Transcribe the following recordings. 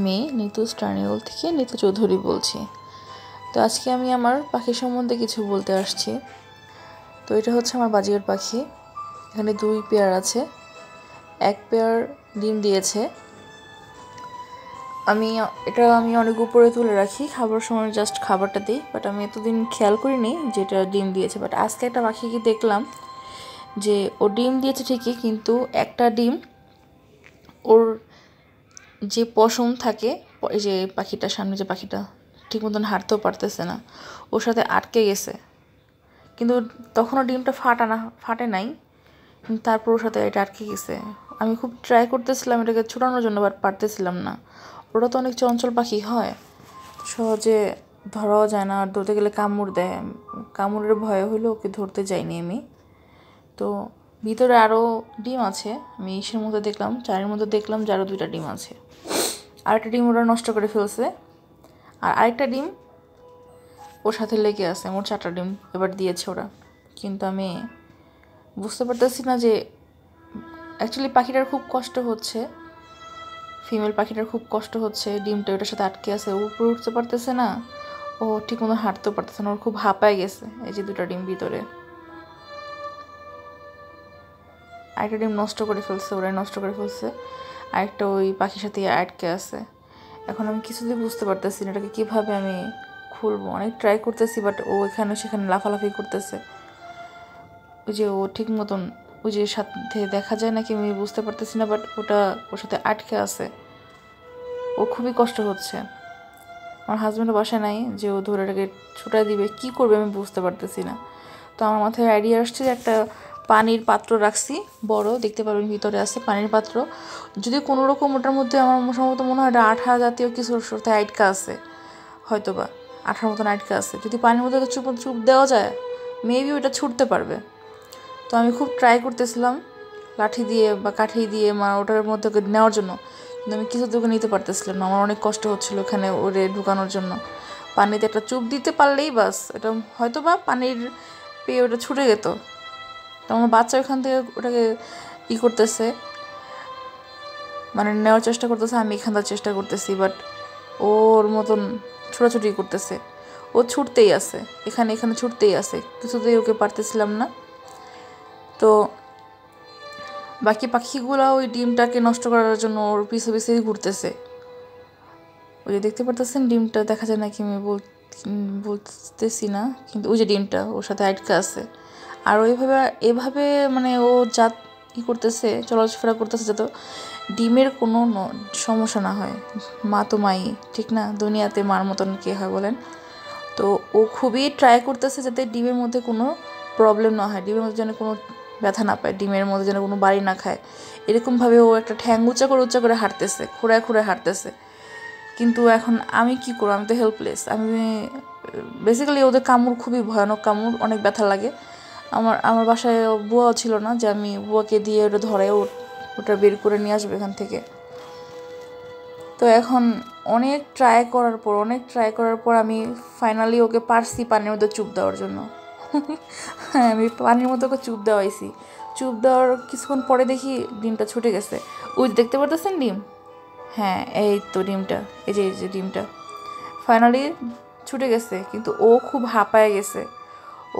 Me Nitu স্টার্নিওল থেকে নিতু চৌধুরী বলছি। তো আজকে আমি আমার পাখি সম্বন্ধে কিছু বলতে আসছি। তো এটা হচ্ছে আমার বাজিগার পাখি। এখানে 2 পেয়ার আছে, 1 পেয়ার ডিম দিয়েছে। এটা আমি অনেক উপরে তুলে রাখি, খাবার সময় জাস্ট খাবারটা দিই, বাট আমি এতদিন খেয়াল করিনি যে এটা ডিম দিয়েছে। বাট আজকে একটা পাখিকে দেখলাম যে ও ডিম দিয়েছে ঠিকই, কিন্তু একটা ডিম ওর যে পশম থাকে, এই যে পাখিটার সামনে যে পাখিটা ঠিক মতন হাঁটতেও পারতেছে না, ওর সাথে আটকে গেছে। কিন্তু তখনও ডিমটা ফাটে নাই, কিন্তু তারপর ওর সাথে এটা আটকে গেছে। আমি খুব ট্রাই করতেছিলাম এটাকে ছুটানোর জন্য, বাট পারতেছিলাম না। ওরা তো অনেক চঞ্চল পাখি হয়, সহজে ধরাও যায় না, আর ধরতে গেলে কামড় দেয়। কামড়ের ভয়ে হলেও ওকে ধরতে যাইনি আমি। তো ভিতরে আরও ডিম আছে, আমি ইসের মধ্যে দেখলাম, চারের মধ্যে দেখলাম যে আরও 2টা ডিম আছে। আরেকটা ডিম ওরা নষ্ট করে ফেলছে, আর আরেকটা ডিম ওর সাথে লেগে আছে। মোট 4টা ডিম এবার দিয়েছে ওরা। কিন্তু আমি বুঝতে পারতেছি না যে অ্যাকচুয়ালি পাখিটার খুব কষ্ট হচ্ছে, ফিমেল পাখিটার খুব কষ্ট হচ্ছে। ডিমটা ওটার সাথে আটকে আছে, উপরে উঠতে পারতেছে না, ও ঠিক মতো হাঁটতেও পারতেছে না, ওর খুব হাঁপায় গেছে। এই যে 2টা ডিম ভিতরে, আরেকটা ডিম নষ্ট করে ফেলছে, ওরাই নষ্ট করে ফেলছে। আরেকটা ওই পাখির সাথে আটকে আছে। এখন আমি কিছুতেই বুঝতে পারতেছি না এটাকে কীভাবে আমি খুলবো। অনেক ট্রাই করতেছি, বাট ও এখানে সেখানে লাফালাফি করতেছে। ওই যে ও ঠিক মতন ওই যে সাথে দেখা যায় নাকি আমি বুঝতে পারতেছি না, বাট ওটা ওর সাথে আটকে আছে। ওর খুবই কষ্ট হচ্ছে। আমার হাজব্যান্ডও বাসায় নাই যে ও ধরে এটাকে ছুটাই দিবে, কি করবে আমি বুঝতে পারতেছি না। তো আমার মাথায় আইডিয়া আসছে যে একটা পানির পাত্র রাখছি, বড়, দেখতে পারবেন ভিতরে আছে পানির পাত্র। যদি কোনো রকম ওটার মধ্যে, আমার সম্ভবত মনে হয় এটা আঠা জাতীয় কিছুর সাথে আটকা আছে, হয়তো বা আঠার মতন আটকা আছে। যদি পানির মধ্যে চুপ দেওয়া যায়, মেবি ওটা ছুটতে পারবে। তো আমি খুব ট্রাই করতেছিলাম লাঠি দিয়ে বা কাঠি দিয়ে ওটার মধ্যে নেওয়ার জন্য, কিন্তু আমি কিছু দোকানে নিতে পারতেছিলাম না। আমার অনেক কষ্ট হচ্ছিলো ওখানে ওরে ঢুকানোর জন্য। পানিতে একটা চুপ দিতে পারলেই বাস, এটা হয়তো বা পানির পেয়ে ওটা ছুটে যেত। তো আমার বাচ্চা ওখান থেকে ওটাকে করতেছে, মানে নেওয়ার চেষ্টা করতেছে, আমি এখান থেকে চেষ্টা করতেছি, বাট ওর মতন ছোটাছুটি করতেছে। ও ছুটতেই আছে, এখানে ছুটতেই আছে, কিছুতেই ওকে পারতেছিলাম না। তো বাকি পাখিগুলো ওই ডিমটাকে নষ্ট করার জন্য ওর পিছে পিছেই ঘুরতেছে। ওই যে দেখতে পারতেছেন ডিমটা, দেখা যায় নাকি আমি বলতেছি না, কিন্তু ওই যে ডিমটা ওর সাথে আটকা আছে। আর এভাবে মানে ও করতেছে, চলাফেরা করতেছে যাতে ডিমের কোনো সমস্যা না হয়। মা তো মাই, ঠিক না? দুনিয়াতে মার মতন কে হয় বলেন? তো ও খুবই ট্রাই করতেছে যাতে ডিমের মধ্যে কোনো প্রবলেম না হয়, ডিমের মধ্যে যেন কোনো ব্যথা না পায়, ডিমের মধ্যে যেন কোনো বাড়ি না খায়। এরকমভাবে ও একটা ঠ্যাং উঁচা করে হাঁটতেছে, খুঁড়ায় হাঁটতেছে। কিন্তু এখন আমি কি করবো? আমি তো হেল্পলেস। আমি বেসিক্যালি ওদের কামড় খুবই ভয়ানক কামড়, অনেক ব্যথা লাগে। আমার বাসায় বুয়াও ছিল না যে আমি বুয়াকে দিয়ে ওটা ধরে ওটা বের করে নিয়ে আসবো এখান থেকে। তো এখন অনেক ট্রাই করার পর আমি ফাইনালি ওকে পারছি পানির মধ্যে চুপ দেওয়ার জন্য। হ্যাঁ, আমি পানির মধ্যে ওকে চুপ দেওয়াইছি। চুপ দেওয়ার কিছুক্ষণ পরে দেখি ডিমটা ছুটে গেছে। ওই দেখতে পারতেছেন ডিম? হ্যাঁ, এই তো ডিমটা, এই যে ডিমটা ফাইনালি ছুটে গেছে। কিন্তু ও খুব হাঁপায় গেছে।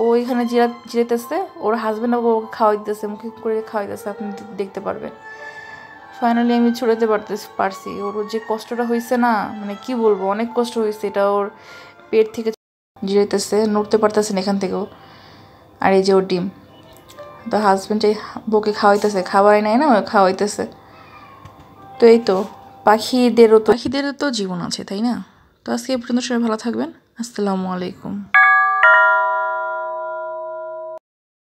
ও এখানে জিরাইতেছে, ওর হাজব্যান্ড ওকে খাওয়াই দিতেছে, মুখে করে খাওয়াই দিতেছে, আপনি দেখতে পারবেন। ফাইনালি আমি ছুটাতে পারছি। ওর যে কষ্টটা হয়েছে না, মানে কি বলবো, অনেক কষ্ট হয়েছে। এটা ওর পেট থেকে জিরাইতেছে, নড়তে পারতেছে না এখান থেকেও। আর এই যে ওর ডিম, তো হাজব্যান্ড এই বউকে খাওয়াইতেছে, খাওয়াই নাই না, খাওয়াইতেছে। তো এই তো পাখিদেরও তো জীবন আছে, তাই না? তো আজকে এই পর্যন্ত, সবাই ভালো থাকবেন। আসসালামু আলাইকুম।